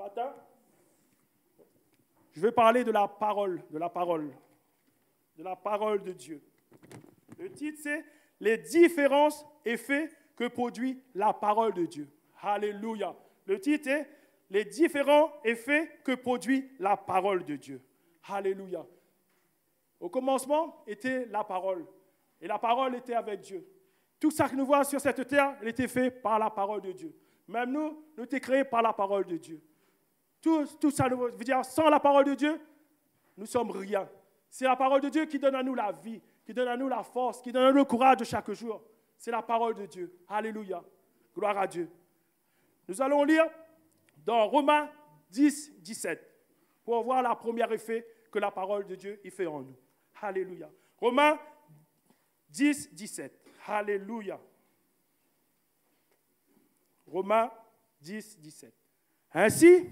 matin, je vais parler de la parole de Dieu. Le titre, c'est « Les différents effets que produit la parole de Dieu ». Alléluia. Le titre est « Les différents effets que produit la parole de Dieu ». Alléluia. Au commencement était la parole, et la parole était avec Dieu. Tout ça que nous voyons sur cette terre, il était fait par la parole de Dieu. Même nous sommes créés par la parole de Dieu. Tout ça, veut dire, sans la parole de Dieu, nous ne sommes rien. C'est la parole de Dieu qui donne à nous la vie, qui donne à nous la force, qui donne à nous le courage de chaque jour. C'est la parole de Dieu. Alléluia. Gloire à Dieu. Nous allons lire dans Romains 10, 17 pour voir le premier effet que la parole de Dieu y fait en nous. Alléluia. Romains 10, 17. Alléluia. Romains 10, 17. Ainsi,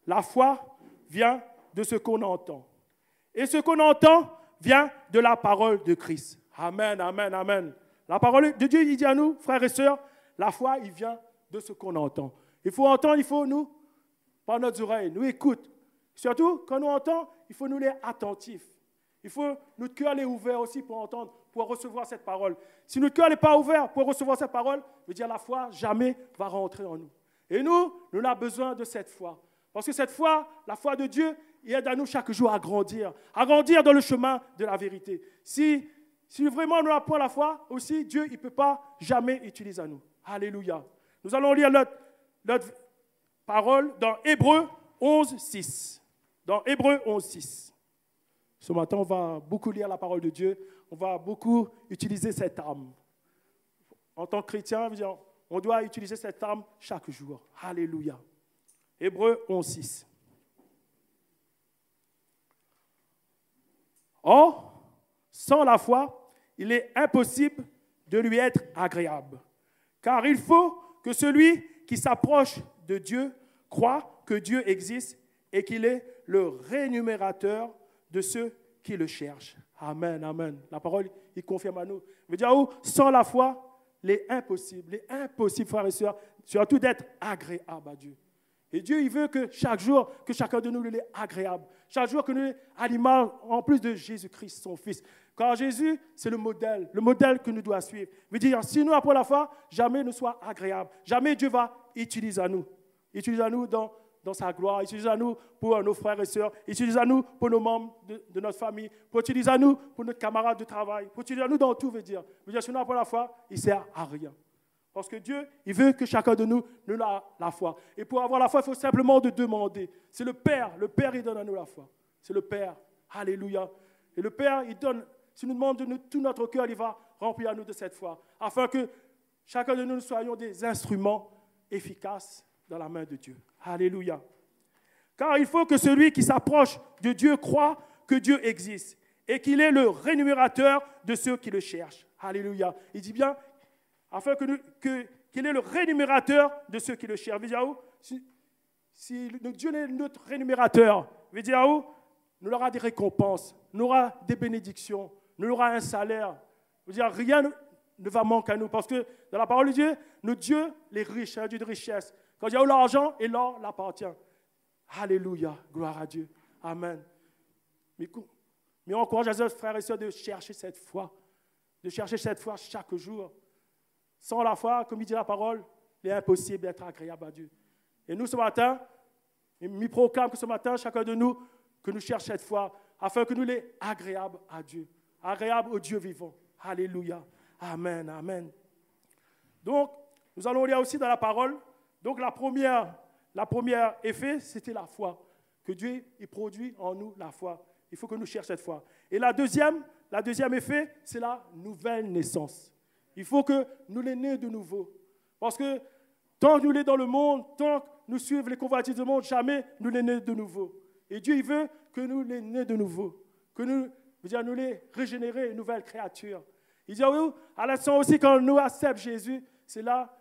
la foi vient de ce qu'on entend. Et ce qu'on entend vient de la parole de Christ. Amen, amen, amen. La parole de Dieu, il dit à nous, frères et sœurs, la foi, il vient de ce qu'on entend. Il faut entendre, il faut nous, par nos oreilles, nous écouter. Surtout, quand nous entendons, il faut nous être attentifs. Il faut notre cœur est ouvert aussi pour entendre, pour recevoir cette parole. Si notre cœur n'est pas ouvert pour recevoir cette parole, veut dire la foi jamais va rentrer en nous. Et nous avons besoin de cette foi. Parce que cette foi, la foi de Dieu, il aide à nous chaque jour à grandir dans le chemin de la vérité. Si vraiment nous n'avons pas la foi, aussi Dieu ne peut pas jamais utiliser à nous. Alléluia. Nous allons lire notre parole dans Hébreux 11, 6. Dans Hébreux 11, 6. Ce matin, on va beaucoup lire la parole de Dieu. On va beaucoup utiliser cette arme. En tant que chrétien, on doit utiliser cette arme chaque jour. Alléluia. Hébreux 11, 6. Or, sans la foi, il est impossible de lui être agréable. Car il faut que celui qui s'approche de Dieu croit que Dieu existe et qu'il est le rémunérateur de ceux qui le cherchent. Amen, amen. La parole, il confirme à nous. Il veut dire, sans la foi, il est impossible, frères et sœurs, surtout d'être agréable à Dieu. Et Dieu, il veut que chaque jour, que chacun de nous est agréable. Chaque jour que nous est à l'image, en plus de Jésus-Christ, son Fils. Car Jésus, c'est le modèle que nous devons suivre. Il veut dire, si nous avons la foi, jamais nous soit agréable. Jamais Dieu va utiliser à nous. Utilise à nous dans sa gloire, utilise à nous pour nos frères et sœurs, utilise à nous pour nos membres de notre famille, pour utiliser à nous pour nos camarades de travail, pour utiliser à nous dans tout, veut dire si nous n'avons pas la foi, il ne sert à rien. Parce que Dieu, il veut que chacun de nous ait la foi. Et pour avoir la foi, il faut simplement demander. C'est le Père, il donne à nous la foi. C'est le Père, alléluia. Et le Père, il donne, si nous demandons de tout notre cœur, il va remplir à nous de cette foi, afin que chacun de nous soyons des instruments efficaces dans la main de Dieu. Alléluia. Car il faut que celui qui s'approche de Dieu croit que Dieu existe et qu'il est le rémunérateur de ceux qui le cherchent. Alléluia. Il dit bien, afin qu'il est le rémunérateur de ceux qui le cherchent. Veut dire, si Dieu est notre rémunérateur, veut dire, nous aurons des récompenses, nous aurons des bénédictions, nous aurons un salaire. Veut dire, rien ne va manquer à nous. Parce que dans la parole de Dieu, notre Dieu est riche, un Dieu de richesse. Quand il y a l'argent, et l'or l'appartient. Alléluia, gloire à Dieu. Amen. Mais on encourage les autres frères et sœurs de chercher cette foi chaque jour. Sans la foi, comme il dit la parole, il est impossible d'être agréable à Dieu. Et nous, ce matin, il proclame que ce matin, chacun de nous, que nous cherchions cette foi, afin que nous soyons agréables à Dieu, agréables au Dieu vivant. Alléluia. Amen, amen. Donc, nous allons lire aussi dans la parole. Donc, la première effet, c'était la foi. Que Dieu il produit en nous la foi. Il faut que nous cherchions cette foi. Et la deuxième effet, c'est la nouvelle naissance. Il faut que nous les nés de nouveau. Parce que tant que nous les dans le monde, tant que nous suivons les convoitises du monde, jamais nous les nés de nouveau. Et Dieu, il veut que nous les nés de nouveau. Que nous les régénérer, une nouvelle créature. Il dit, oui, à l'instant aussi, quand nous acceptons Jésus, c'est là,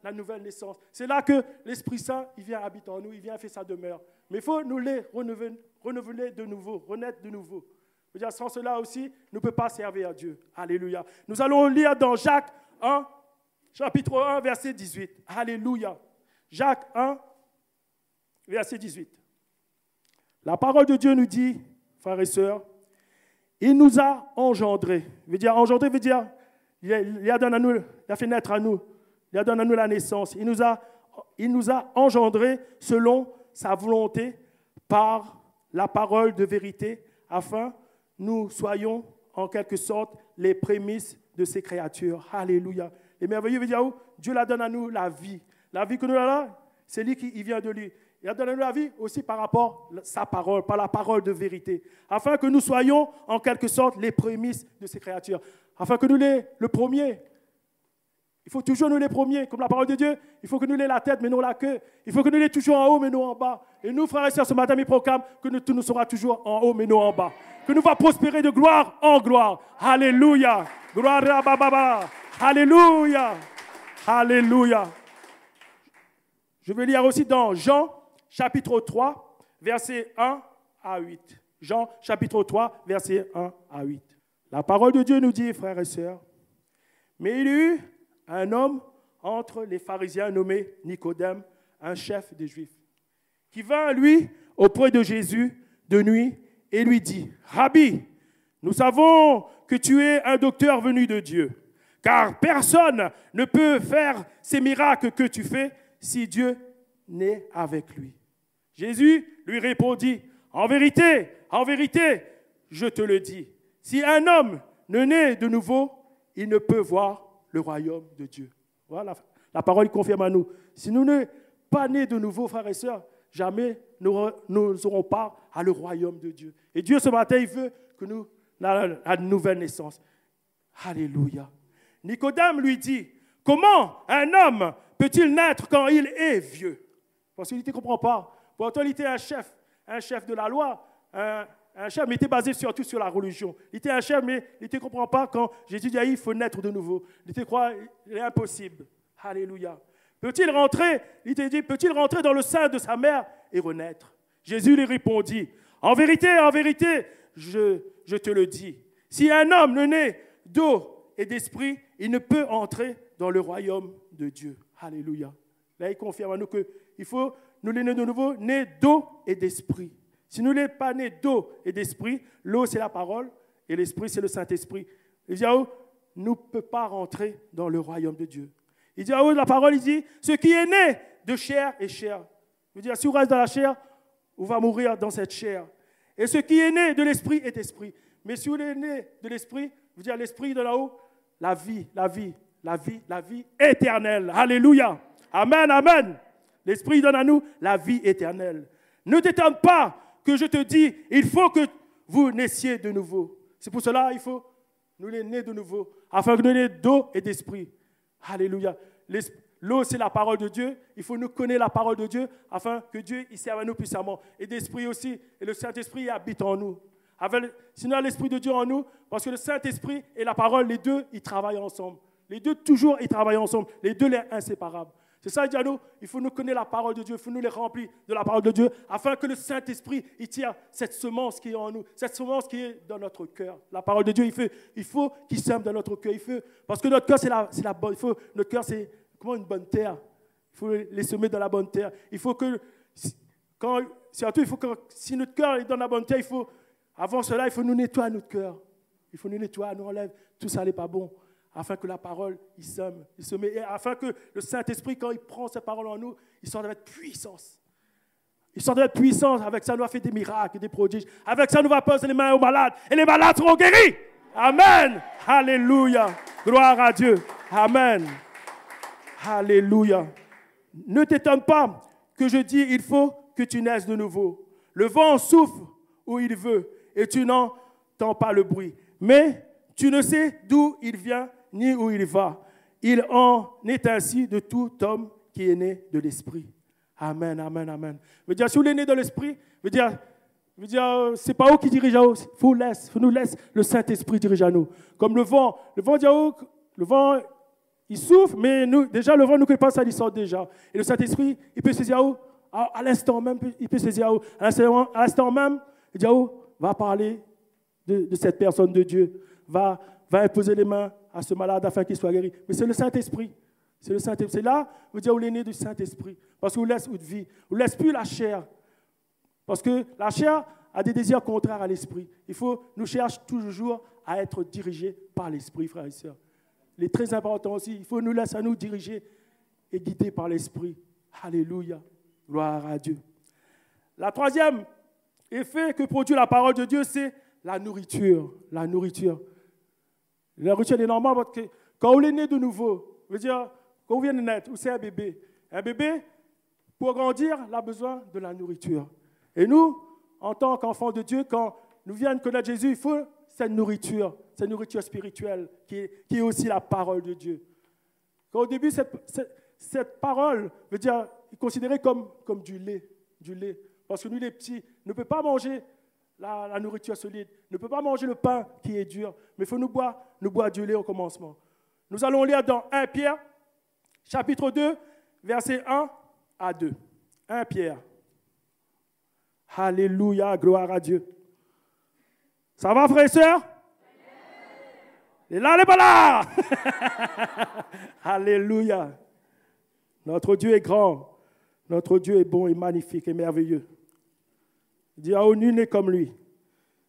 la nouvelle naissance. C'est là que l'Esprit Saint, il vient habiter en nous, il vient faire sa demeure. Mais il faut nous les renouveler de nouveau, renaître de nouveau. Sans cela aussi, nous ne pouvons pas servir à Dieu. Alléluia. Nous allons lire dans Jacques 1, chapitre 1, verset 18. Alléluia. Jacques 1, verset 18. La parole de Dieu nous dit, frères et sœurs, il nous a engendrés. Engendré veut dire, il a fait naître à nous, il a donné à nous la naissance. Il nous a engendrés selon sa volonté par la parole de vérité, afin que nous soyons en quelque sorte les prémices de ces créatures. Alléluia. Et merveilleux veut dire, Dieu la donne à nous la vie. La vie que nous avons, c'est lui qui vient de lui. Il a donné à nous la vie aussi par rapport à sa parole, par la parole de vérité, afin que nous soyons en quelque sorte les prémices de ces créatures. Afin que nous le premier. Il faut toujours nous les premiers, comme la parole de Dieu. Il faut que nous l'ayons la tête, mais non la queue. Il faut que nous l'ayons toujours en haut, mais non en bas. Et nous, frères et sœurs, ce matin, il proclame que nous serons toujours en haut, mais non en bas. Que nous va prospérer de gloire en gloire. Alléluia. Gloire à Baba. Alléluia. Alléluia. Je vais lire aussi dans Jean, chapitre 3, versets 1 à 8. Jean, chapitre 3, versets 1 à 8. La parole de Dieu nous dit, frères et sœurs, mais il y eut un homme entre les pharisiens nommé Nicodème, un chef des Juifs, qui vint, lui, auprès de Jésus de nuit et lui dit, « Rabbi, nous savons que tu es un docteur venu de Dieu, car personne ne peut faire ces miracles que tu fais si Dieu n'est avec lui. » Jésus lui répondit, « en vérité, je te le dis, si un homme ne naît de nouveau, il ne peut voir le royaume de Dieu. » Voilà, la parole confirme à nous. Si nous ne sommes pas nés de nouveau, frères et sœurs, jamais nous n'aurons part à le royaume de Dieu. Et Dieu, ce matin, il veut que nous ayons la nouvelle naissance. Alléluia. Nicodème lui dit, « Comment un homme peut-il naître quand il est vieux ?» Parce qu'il ne comprend pas. Pourtant, il était un chef de la loi, un chef, mais il était basé surtout sur la religion. Il était un chef, mais il ne comprend pas quand Jésus dit il faut naître de nouveau. Il était quoi? Il est impossible. Alléluia. Peut-il rentrer dans le sein de sa mère et renaître? Jésus lui répondit, en vérité, je te le dis, si un homme ne naît d'eau et d'esprit, il ne peut entrer dans le royaume de Dieu. Alléluia. Là, il confirme à nous qu'il faut nous naître de nouveau, nés d'eau et d'esprit. Si nous ne sommes pas nés d'eau et d'esprit, l'eau c'est la parole et l'esprit c'est le Saint-Esprit. Il dit, nous ne pouvons pas rentrer dans le royaume de Dieu. Il dit, la parole, il dit, ce qui est né de chair est chair. Il veut dire, si vous restez dans la chair, vous allez mourir dans cette chair. Et ce qui est né de l'esprit est esprit. Mais si vous êtes né de l'esprit, vous dire l'esprit de là-haut, la vie éternelle. Alléluia. Amen, amen. L'esprit donne à nous la vie éternelle. Ne t'étonne pas que je te dis, il faut que vous naissiez de nouveau. C'est pour cela qu'il faut nous les naître de nouveau, afin que nous naissions d'eau et d'esprit. Alléluia. L'eau, c'est la parole de Dieu. Il faut nous connaître la parole de Dieu, afin que Dieu y serve à nous puissamment. Et d'esprit aussi. Et le Saint-Esprit habite en nous. Sinon, l'Esprit de Dieu en nous, parce que le Saint-Esprit et la parole, les deux, ils travaillent ensemble. Les deux, toujours, ils travaillent ensemble. Les deux, les inséparables. C'est ça, il dit à nous, il faut nous connaître la parole de Dieu, il faut nous les remplir de la parole de Dieu, afin que le Saint-Esprit, il tire cette semence qui est en nous, cette semence qui est dans notre cœur. La parole de Dieu, il faut qu'il sème dans notre cœur. Parce que notre cœur, c'est la bonne. Notre cœur, c'est comme une bonne terre. Il faut les semer dans la bonne terre. Il faut que, si notre cœur est dans la bonne terre, avant cela, il faut nous nettoyer notre cœur. Il faut nous nettoyer, nous enlève tout ça n'est pas bon. Afin que la parole, il se met, et afin que le Saint-Esprit, quand il prend cette parole en nous, il sort de notre puissance. Il sort de notre puissance. Avec ça, nous va faire des miracles, des prodiges. Avec ça, nous va poser les mains aux malades, et les malades seront guéris. Amen. Alléluia. Gloire à Dieu. Amen. Alléluia. Ne t'étonne pas que je dis, il faut que tu naisses de nouveau. Le vent souffle où il veut, et tu n'entends pas le bruit. Mais tu ne sais d'où il vient, ni où il va. Il en est ainsi de tout homme qui est né de l'esprit. Amen, amen, amen. Veut dire, si vous êtes né de l'esprit, veut dire c'est pas eux qui dirigent à nous. Faut nous laisser le Saint-Esprit diriger à nous. Comme le vent il souffle, mais déjà le vent nous connaît pas, ça il sort déjà. Et le Saint-Esprit, il peut saisir à l'instant même, il peut saisir à l'instant même, il dit va parler de cette personne de Dieu. Va imposer les mains à ce malade afin qu'il soit guéri. Mais c'est le Saint-Esprit. C'est le Saint-Esprit. C'est là, vous dire, où est né du Saint-Esprit. Parce qu'on laisse votre vie. On ne laisse plus la chair. Parce que la chair a des désirs contraires à l'esprit. Nous cherchons toujours à être dirigés par l'esprit, frères et sœurs. Il est très important aussi. Il faut nous laisser nous diriger et guider par l'esprit. Alléluia. Gloire à Dieu. La troisième effet que produit la parole de Dieu, c'est la nourriture. La nourriture. La nourriture est normale parce que quand on est né de nouveau, je veux dire, quand on vient de naître, ou c'est un bébé. Un bébé, pour grandir, il a besoin de la nourriture. Et nous, en tant qu'enfants de Dieu, quand nous venons connaître Jésus, il faut cette nourriture spirituelle, qui est aussi la parole de Dieu. Quand au début, cette parole veut dire, est considérée comme du lait. Parce que nous, les petits, ne pouvons pas manger la nourriture solide, ne peut pas manger le pain qui est dur, mais il faut nous boire du lait au commencement. Nous allons lire dans 1 Pierre, chapitre 2, versets 1 à 2. 1 Pierre. Alléluia, gloire à Dieu. Ça va, frères et sœurs? Et là, les balades. Alléluia. Notre Dieu est grand. Notre Dieu est bon et magnifique et merveilleux. Il dit, oh, nul n'est comme lui.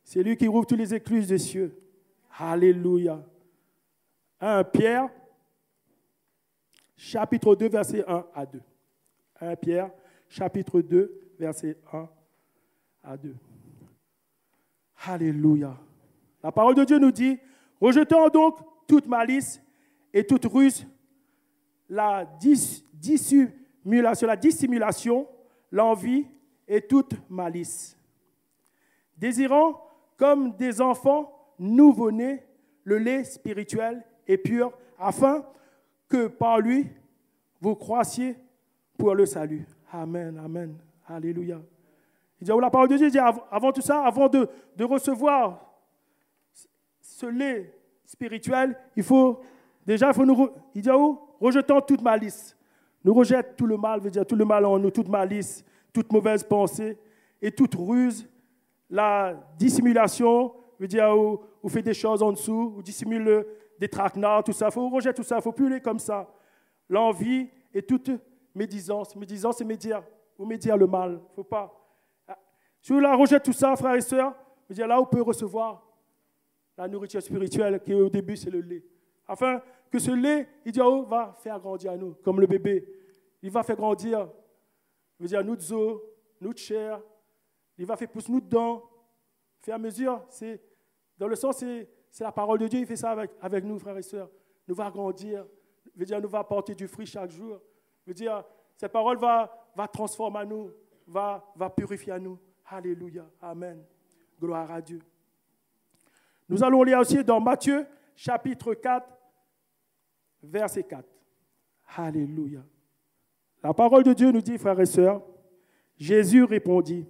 C'est lui qui ouvre tous les écluses des cieux. Alléluia. 1 Pierre, chapitre 2, versets 1 à 2. 1 Pierre, chapitre 2, versets 1 à 2. Alléluia. La parole de Dieu nous dit, rejetons donc toute malice et toute ruse, la dissimulation, l'envie et toute malice. Désirant, comme des enfants nouveau-nés, le lait spirituel et pur, afin que par lui, vous croissiez pour le salut. Amen, amen. Alléluia. Il dit, la parole de Dieu dit, avant tout ça, avant de recevoir ce lait spirituel, il faut il dit, rejetons toute malice. Nous rejettons tout le mal, veut dire tout le mal en nous, toute malice, toute mauvaise pensée et toute ruse, la dissimulation, veut dire on fait des choses en dessous, on dissimule des traquenards, tout ça. Il faut rejeter tout ça, il ne faut plus aller comme ça. L'envie et toute médisance. Médisance, c'est médire le mal. Il ne faut pas. Si on rejette tout ça, frères et sœurs, veut dire là, on peut recevoir la nourriture spirituelle qui au début, c'est le lait. Afin que ce lait, il dit, va faire grandir à nous, comme le bébé. Il va faire grandir, veut dire, notre os, notre chair. Il va faire pousser nous dedans. Faire à mesure, dans le sens, c'est la parole de Dieu. Il fait ça avec nous, frères et sœurs. Nous va grandir. Veut dire, nous va porter du fruit chaque jour. Veut dire, cette parole va transformer à nous, va purifier à nous. Alléluia. Amen. Gloire à Dieu. Nous allons lire aussi dans Matthieu, chapitre 4, verset 4. Alléluia. La parole de Dieu nous dit, frères et sœurs, Jésus répondit,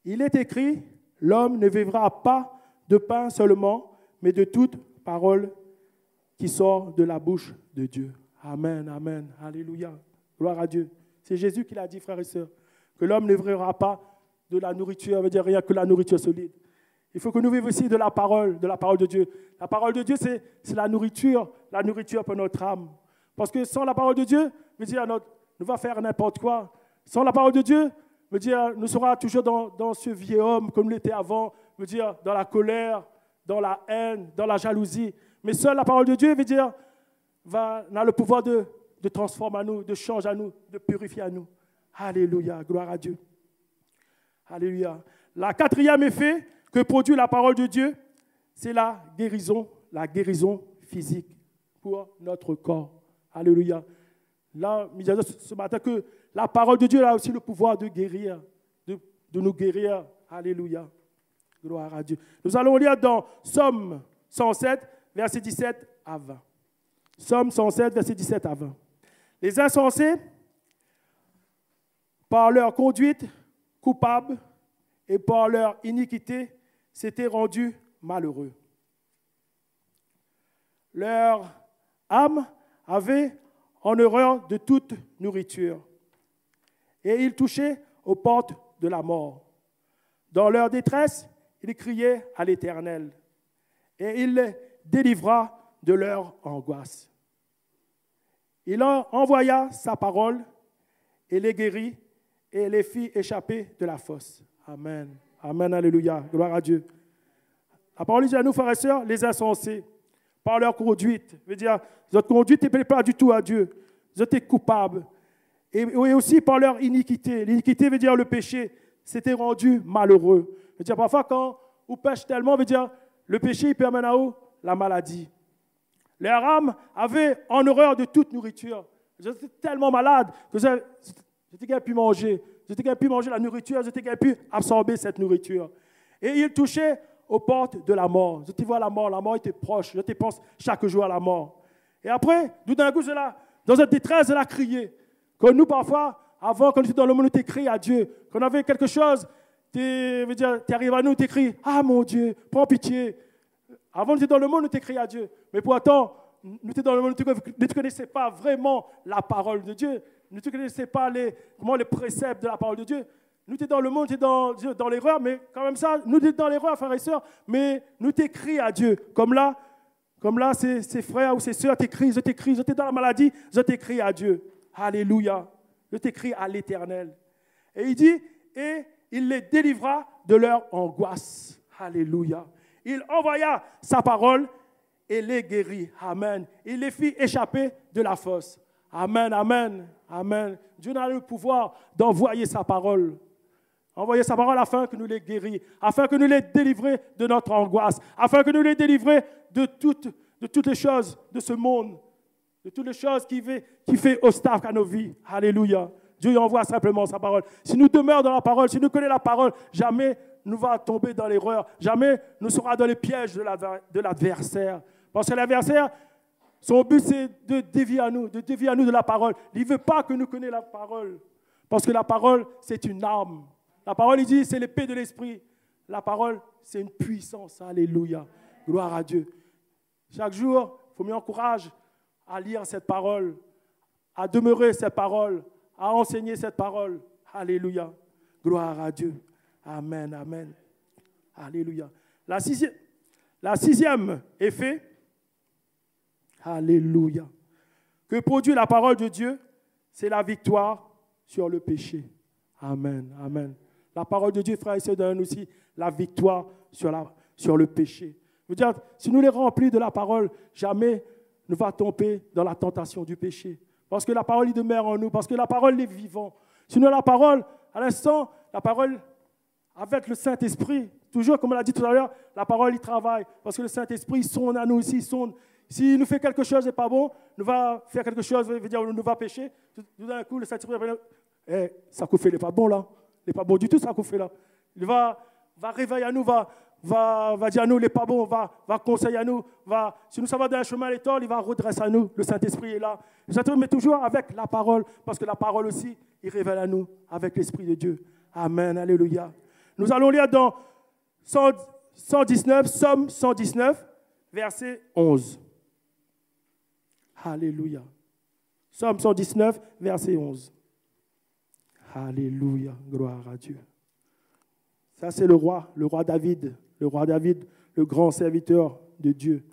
il est écrit, l'homme ne vivra pas de pain seulement, mais de toute parole qui sort de la bouche de Dieu. Amen, amen, alléluia. Gloire à Dieu. C'est Jésus qui l'a dit, frères et sœurs, que l'homme ne vivra pas de la nourriture, veut dire rien que la nourriture solide. Il faut que nous vivions aussi de la parole de Dieu. La parole de Dieu, c'est la nourriture pour notre âme. Parce que sans la parole de Dieu, veut dire, nous va faire n'importe quoi. Sans la parole de Dieu, veut dire, nous serons toujours dans ce vieux homme comme l'était avant, veut dire, dans la colère, dans la haine, dans la jalousie. Mais seule la parole de Dieu, veut dire, a le pouvoir de transformer à nous, de changer à nous, de purifier à nous. Alléluia, gloire à Dieu. Alléluia. La quatrième effet que produit la parole de Dieu, c'est la guérison physique pour notre corps. Alléluia. Là, il y a ce matin que la parole de Dieu a aussi le pouvoir de guérir, de nous guérir. Alléluia. Gloire à Dieu. Nous allons lire dans Psaume 107, versets 17 à 20. Psaume 107, versets 17 à 20. Les insensés, par leur conduite coupable et par leur iniquité, s'étaient rendus malheureux. Leur âme avait en horreur de toute nourriture, et ils touchaient aux portes de la mort. Dans leur détresse, ils criaient à l'Éternel, et il les délivra de leur angoisse. Il envoya sa parole et les guérit et les fit échapper de la fosse. Amen. Amen, alléluia. Gloire à Dieu. La parole dit à nous, frères et sœurs, les insensés, par leur conduite, veut dire, votre conduite ne plaît pas du tout à Dieu. Vous êtes coupables. Et aussi par leur iniquité. L'iniquité veut dire le péché s'était rendu malheureux. Veut dire parfois quand vous pêchez tellement, veut dire le péché il peut amener à où? La maladie. Leur âme avait en horreur de toute nourriture. J'étais tellement malade que j'étais capable de manger. J'étais capable de manger la nourriture, j'étais capable de absorber cette nourriture. Et il touchait aux portes de la mort. Je te vois la mort était proche. Je te pense chaque jour à la mort. Et après, tout d'un coup, dans cette détresse, elle a crié. Comme nous, parfois, avant, quand tu étais dans le monde, tu crié à Dieu. Quand on avait quelque chose, tu arrives à nous, tu cries, ah mon Dieu, prends pitié. Avant, tu étais dans le monde, tu crié à Dieu. Mais pourtant, nous étions dans le monde, tu ne connaissais pas vraiment la parole de Dieu. Ne tu connaissais pas les préceptes de la parole de Dieu. Nous étions dans le monde, tu étais dans l'erreur, mais quand même ça, nous étions dans l'erreur, frères et sœurs, mais nous t'écris à Dieu. Comme là, ses frères ou ses sœurs t'écrient, je t'écris dans la maladie, je t'écris à Dieu. Alléluia. Je t'écris à l'Éternel. Et il dit, et il les délivra de leur angoisse. Alléluia. Il envoya sa parole et les guérit. Amen. Il les fit échapper de la fosse. Amen, amen, amen. Dieu a le pouvoir d'envoyer sa parole. Envoyer sa parole afin que nous les guérissions, afin que nous les délivrions de notre angoisse, afin que nous les délivrions de toutes les choses de ce monde, de toutes les choses qui fait obstacle à nos vies. Alléluia. Dieu envoie simplement sa parole. Si nous demeurons dans la parole, si nous connaissons la parole, jamais nous va tomber dans l'erreur, jamais nous serons dans les pièges de l'adversaire. Parce que l'adversaire, son but, c'est de dévier à nous de la parole. Il ne veut pas que nous connaissions la parole. Parce que la parole, c'est une arme. La parole, il dit, c'est l'épée de l'esprit. La parole, c'est une puissance. Alléluia. Gloire à Dieu. Chaque jour, il faut m'encourager à lire cette parole, à demeurer cette parole, à enseigner cette parole. Alléluia. Gloire à Dieu. Amen, amen. Alléluia. La sixième effet, alléluia, que produit la parole de Dieu, c'est la victoire sur le péché. Amen, amen. La parole de Dieu, frères et sœurs, donne aussi la victoire sur le péché. Je veux dire, si nous les remplis de la parole, jamais nous va tomber dans la tentation du péché. Parce que la parole, il demeure en nous, parce que la parole est vivante. Sinon, la parole, à l'instant, la parole avec le Saint-Esprit, toujours comme on l'a dit tout à l'heure, la parole, il travaille. Parce que le Saint-Esprit, il sonde à nous aussi, il sonde. S'il nous fait quelque chose n'est pas bon, nous va faire quelque chose, veut dire nous va pécher. Tout d'un coup, le Saint-Esprit va dire, ça qu'on fait n'est pas bon là. Il n'est pas bon du tout, ça qu'on fait là. Il va réveiller à nous, va dire à nous, il n'est pas bon, va conseiller à nous. Si nous sommes dans un chemin l'étole, il va redresser à nous. Le Saint-Esprit est là. Le Saint-Esprit met toujours avec la parole, parce que la parole aussi, il révèle à nous avec l'Esprit de Dieu. Amen, alléluia. Nous allons lire dans Psaume 119, verset 11. Alléluia. Psaume 119, verset 11. Alléluia. Gloire à Dieu. Ça, c'est le roi David. Le roi David, le grand serviteur de Dieu.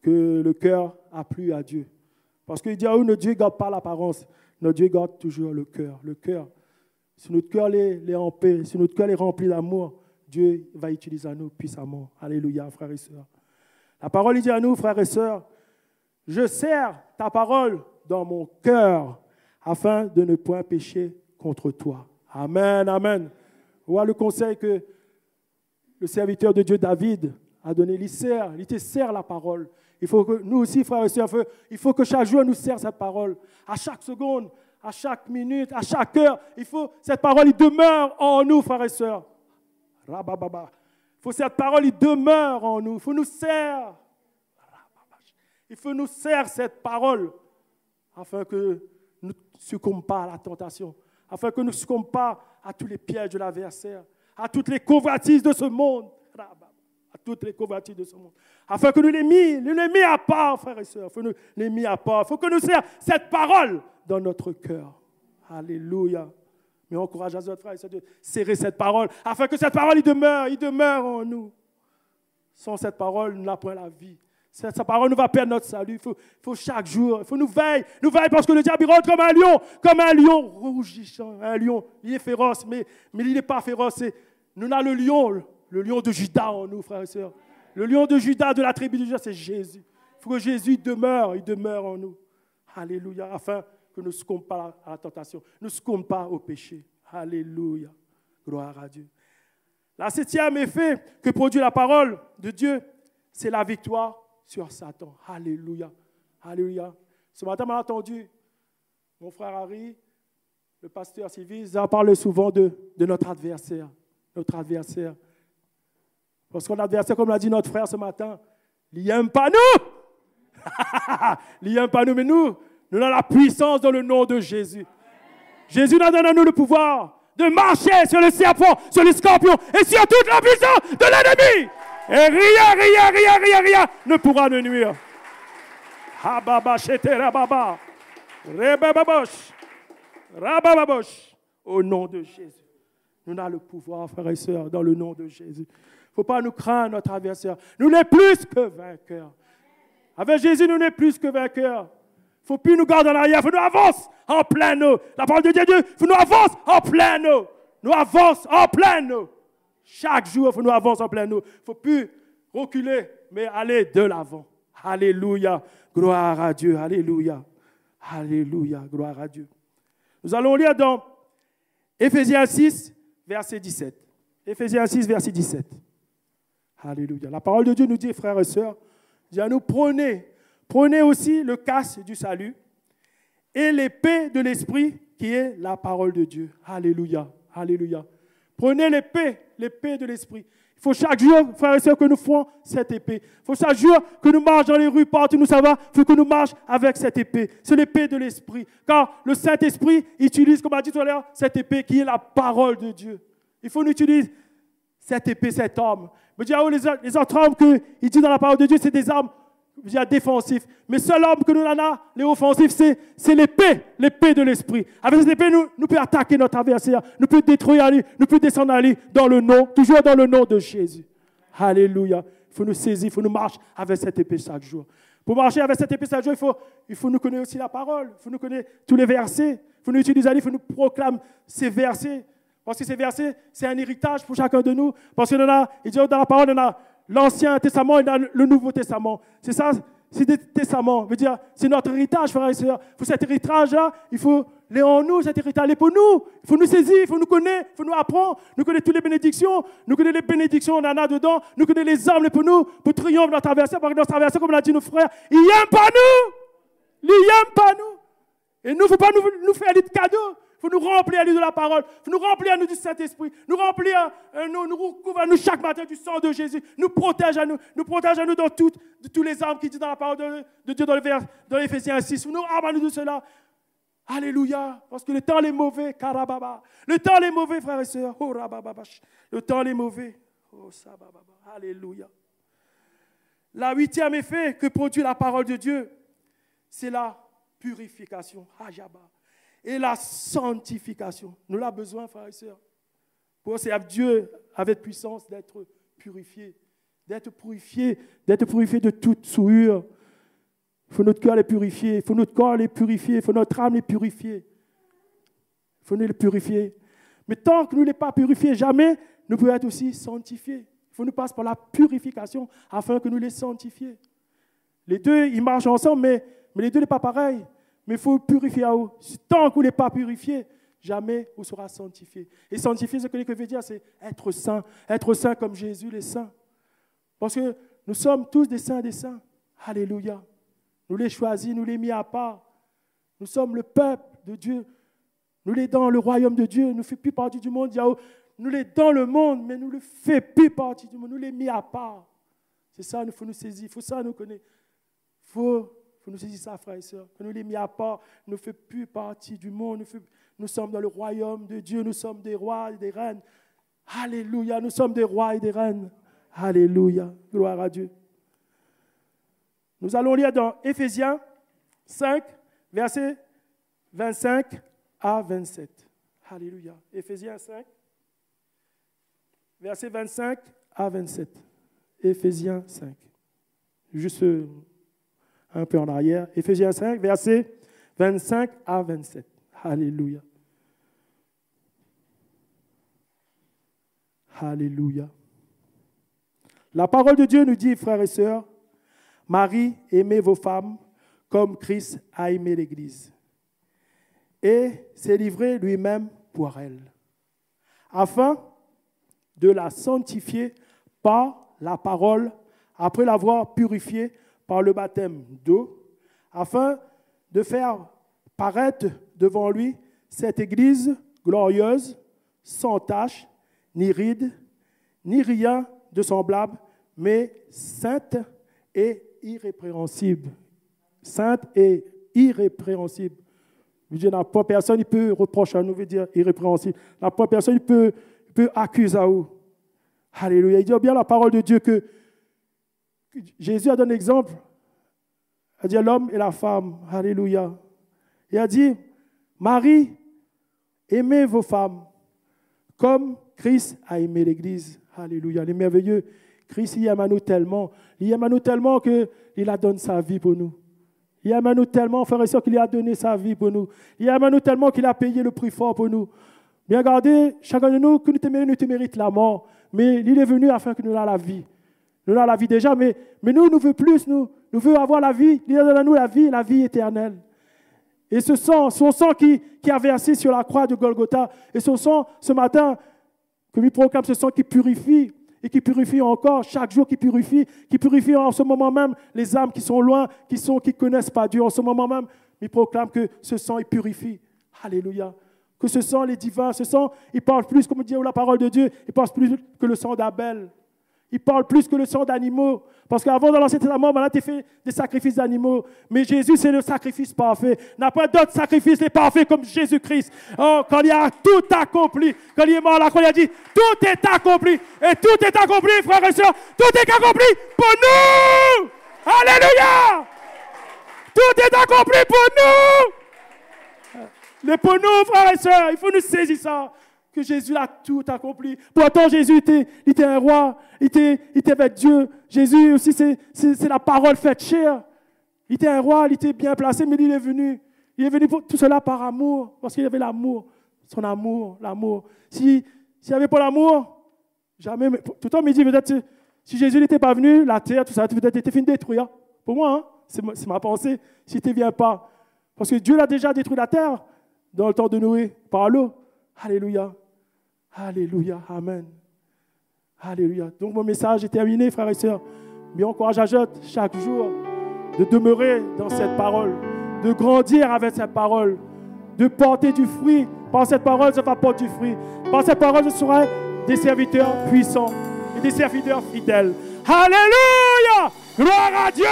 Que le cœur a plu à Dieu. Parce qu'il dit, notre Dieu ne garde pas l'apparence. Notre Dieu garde toujours le cœur. Le cœur. Si notre cœur est en paix, si notre cœur est rempli d'amour, Dieu va utiliser à nous puissamment. Alléluia, frères et sœurs. La parole dit à nous, frères et sœurs, je serre ta parole dans mon cœur afin de ne point pécher contre toi. Amen, amen. Voilà le conseil que le serviteur de Dieu David a donné. Il te serre la parole. Il faut que nous aussi, frères et sœurs, il faut que chaque jour nous serre cette parole. À chaque seconde, à chaque minute, à chaque heure, cette parole, il demeure en nous, frères et sœurs. Rabababa. Il faut que cette parole, il demeure en nous. Il faut nous serre. Il faut nous serre cette parole afin que nous ne succombions pas à la tentation, afin que nous ne succombions pas à tous les pièges de l'adversaire, à toutes les convoitises de ce monde, à toutes les convoitises de ce monde, afin que nous les mis à part, frères et sœurs, il faut nous les mis à part, il faut que nous serre cette parole dans notre cœur. Alléluia. Mais on encourage à notre frère et sœurs de serrer cette parole, afin que cette parole, il demeure en nous. Sans cette parole, nous n'avons pas la vie. Sa parole nous va perdre notre salut. Il faut chaque jour, il faut nous veiller parce que le diable il rentre comme un lion rougissant, un lion. Il est féroce, mais il n'est pas féroce. Nous avons le lion de Juda en nous, frères et sœurs. Le lion de Juda, de la tribu de Juda, c'est Jésus. Il faut que Jésus demeure en nous. Alléluia, afin que nous ne succombons pas à la tentation, ne succombons pas au péché. Alléluia, gloire à Dieu. La 7e effet que produit la parole de Dieu, c'est la victoire sur Satan. Alléluia, alléluia. Ce matin, on a entendu mon frère Harry, le pasteur Sylvie, en parle souvent de notre adversaire. Notre adversaire. Parce que notre adversaire, comme l'a dit notre frère ce matin, il n'aime pas nous. Il n'aime pas nous, mais nous avons la puissance dans le nom de Jésus. Jésus nous donne à nous le pouvoir de marcher sur le serpent, sur les scorpions et sur toute la puissance de l'ennemi. Et rien ne pourra nous nuire. Au nom de Jésus. Nous avons le pouvoir, frères et sœurs, dans le nom de Jésus. Il ne faut pas nous craindre, notre adversaire. Nous n'sommes plus que vainqueurs. Avec Jésus, nous ne sommes plus que vainqueurs. Il ne faut plus nous garder en arrière. Il faut nous avancer en plein eau. La parole de Dieu, il faut nous avancer en plein eau. Nous avançons en plein eau. Chaque jour, il faut nous avancer en plein eau. Il ne faut plus reculer, mais aller de l'avant. Alléluia. Gloire à Dieu. Alléluia. Alléluia. Gloire à Dieu. Nous allons lire dans Éphésiens 6, verset 17. Éphésiens 6, verset 17. Alléluia. La parole de Dieu nous dit, frères et sœurs, dit à nous, prenez aussi le casque du salut et l'épée de l'esprit qui est la parole de Dieu. Alléluia. Alléluia. Prenez l'épée de l'esprit. Il faut chaque jour, frères et sœurs, que nous fassions cette épée. Il faut chaque jour que nous marchions dans les rues, partout nous savons, il faut que nous marchions avec cette épée. C'est l'épée de l'esprit. Car le Saint-Esprit utilise, comme on a dit tout à l'heure, cette épée qui est la parole de Dieu. Il faut nous utiliser cette épée, cette arme. Mais les autres armes qu'il dit dans la parole de Dieu, c'est des armes défensives. Mais seule arme que nous avons, les offensives, c'est l'épée de l'esprit. Avec cette épée, nous pouvons attaquer notre adversaire, nous pouvons détruire, nous pouvons descendre à lui toujours dans le nom de Jésus. Alléluia. Il faut nous saisir, il faut nous marcher avec cette épée chaque jour. Pour marcher avec cette épée chaque jour, il faut nous connaître aussi la parole, il faut nous connaître tous les versets, il faut nous utiliser, il faut nous proclamer ces versets. Parce que ces versets, c'est un héritage pour chacun de nous. Parce que il dit dans la parole, on a l'Ancien Testament et le Nouveau Testament. C'est ça, c'est des testaments. Veut dire, c'est notre héritage, frères et sœurs. Pour cet héritage-là, il faut les en nous, cet héritage est pour nous. Il faut nous saisir, il faut nous connaître, il faut nous apprendre. Nous connaissons toutes les bénédictions. Nous connaissons les bénédictions, on en a dedans. Nous connaissons les armes pour nous, pour triompher notre adversaire. Parce que notre adversaire, comme l'a dit nos frères, il n'aime pas nous. Il n'aime pas nous. Et nous, il ne faut pas nous faire des cadeaux. Il faut nous remplir à nous de la parole. Il faut nous remplir à nous du Saint-Esprit. Nous remplir, nous recouvrir à nous chaque matin du sang de Jésus. Nous protège à nous dans de tous les armes qui disent dans la parole de Dieu dans l'Éphésiens 6. Nous arme à nous de cela. Alléluia. Parce que le temps est mauvais. Karababa. Le temps est mauvais, frères et sœurs. Oh, rabababash. Le temps est mauvais. Oh, sabababa. Alléluia. La 8e effet que produit la parole de Dieu, c'est la purification. Hajaba. Et la sanctification. Nous l'avons besoin, frères et sœurs. Pour servir Dieu avec puissance d'être purifié. D'être purifié de toute souillure. Il faut notre cœur les purifier. Il faut notre corps les purifier. Il faut notre âme les purifier. Il faut nous les purifier. Mais tant que nous ne les pas purifiés, jamais nous pouvons être aussi sanctifiés. Il faut nous passer par la purification afin que nous les sanctifions. Les deux, ils marchent ensemble, mais les deux ne sont pas pareils. Mais il faut purifier à vous. Tant que vous n'êtes pas purifié, jamais vous serez sanctifié. Et sanctifier, ce que je veux dire, c'est être saint. Être saint comme Jésus, les saints. Parce que nous sommes tous des saints. Alléluia. Nous les choisis, nous les mis à part. Nous sommes le peuple de Dieu. Nous les dans le royaume de Dieu. Nous ne faisons plus partie du monde. Nous les dans le monde, mais nous ne faisons plus partie du monde. Nous les mis à part. C'est ça, il faut nous saisir. Il faut ça nous connaître. Il faut nous saisir ça, frères et sœurs. Que nous les mis à part. Nous ne faisons plus partie du monde. Nous sommes dans le royaume de Dieu. Nous sommes des rois et des reines. Alléluia. Nous sommes des rois et des reines. Alléluia. Gloire à Dieu. Nous allons lire dans Éphésiens 5, versets 25 à 27. Alléluia. Éphésiens 5, versets 25 à 27. Éphésiens 5. juste un peu en arrière. Éphésiens 5, versets 25 à 27. Alléluia. Alléluia. La parole de Dieu nous dit, frères et sœurs, Marie, aimez vos femmes comme Christ a aimé l'Église et s'est livré lui-même pour elle, afin de la sanctifier par la parole, après l'avoir purifiée par le baptême d'eau, afin de faire paraître devant lui cette Église glorieuse, sans tache, ni ride, ni rien de semblable, mais sainte et irrépréhensible. Sainte et irrépréhensible. Dieu n'a pas personne qui peut reprocher à nous, veut dire irrépréhensible. N'a pas personne qui peut accuser à vous. Alléluia. Il dit bien la parole de Dieu que Jésus a donné un exemple. Il a dit l'homme et la femme. Alléluia. Il a dit, Marie, aimez vos femmes comme Christ a aimé l'Église. Alléluia. Les merveilleux. Christ, il aime à nous tellement. Il aime à nous tellement qu'il a donné sa vie pour nous. Il aime à nous tellement, frères et sœurs, qu'il a donné sa vie pour nous. Il aime à nous tellement qu'il a payé le prix fort pour nous. Bien regardez, chacun de nous, que nous te mérite la mort. Mais il est venu afin que nous ayons la vie. Nous avons la vie déjà, mais nous voulons plus. Nous voulons avoir la vie. Il donne à nous la vie éternelle. Et ce sang, son sang qui a versé sur la croix de Golgotha, et son sang, ce matin, que lui proclame ce sang qui purifie, et qui purifie encore, chaque jour qui purifie en ce moment même les âmes qui sont loin, qui ne connaissent pas Dieu. En ce moment même, il proclame que ce sang, il purifie. Alléluia. Que ce sang, il est divin. Ce sang, il parle plus, comme dit la parole de Dieu, il parle plus que le sang d'Abel. Il parle plus que le sang d'animaux. Parce qu'avant, dans l'Ancien Testament, maintenant, tu fais des sacrifices d'animaux. Mais Jésus, c'est le sacrifice parfait. Il n'y a pas d'autre sacrifice parfait comme Jésus-Christ. Oh, quand il a tout accompli, quand il est mort là, quand il a dit, tout est accompli. Et tout est accompli, frères et sœurs. Tout est accompli pour nous. Alléluia. Tout est accompli pour nous. Mais pour nous, frères et sœurs, il faut nous saisir ça. Que Jésus a tout accompli. Pourtant, Jésus était un roi, il était avec Dieu. Jésus aussi, c'est la parole faite chair. Il était un roi, il était bien placé, mais il est venu. Il est venu pour tout cela par amour, parce qu'il avait l'amour, son amour, l'amour. S'il n'y avait pas l'amour, jamais. Tout le temps, il me dit peut-être si Jésus n'était pas venu, la terre, tout ça, peut-être était fini de détruire. Pour moi, hein, c'est ma pensée, s'il ne vient pas. Parce que Dieu l'a déjà détruit la terre dans le temps de Noé, par l'eau. Alléluia. Alléluia, amen. Alléluia. Donc mon message est terminé, frères et sœurs. Mais encourage à chaque jour de demeurer dans cette parole, de grandir avec cette parole, de porter du fruit. Par cette parole, ça va porter du fruit. Par cette parole, ce sera des serviteurs puissants et des serviteurs fidèles. Alléluia! Gloire à Dieu!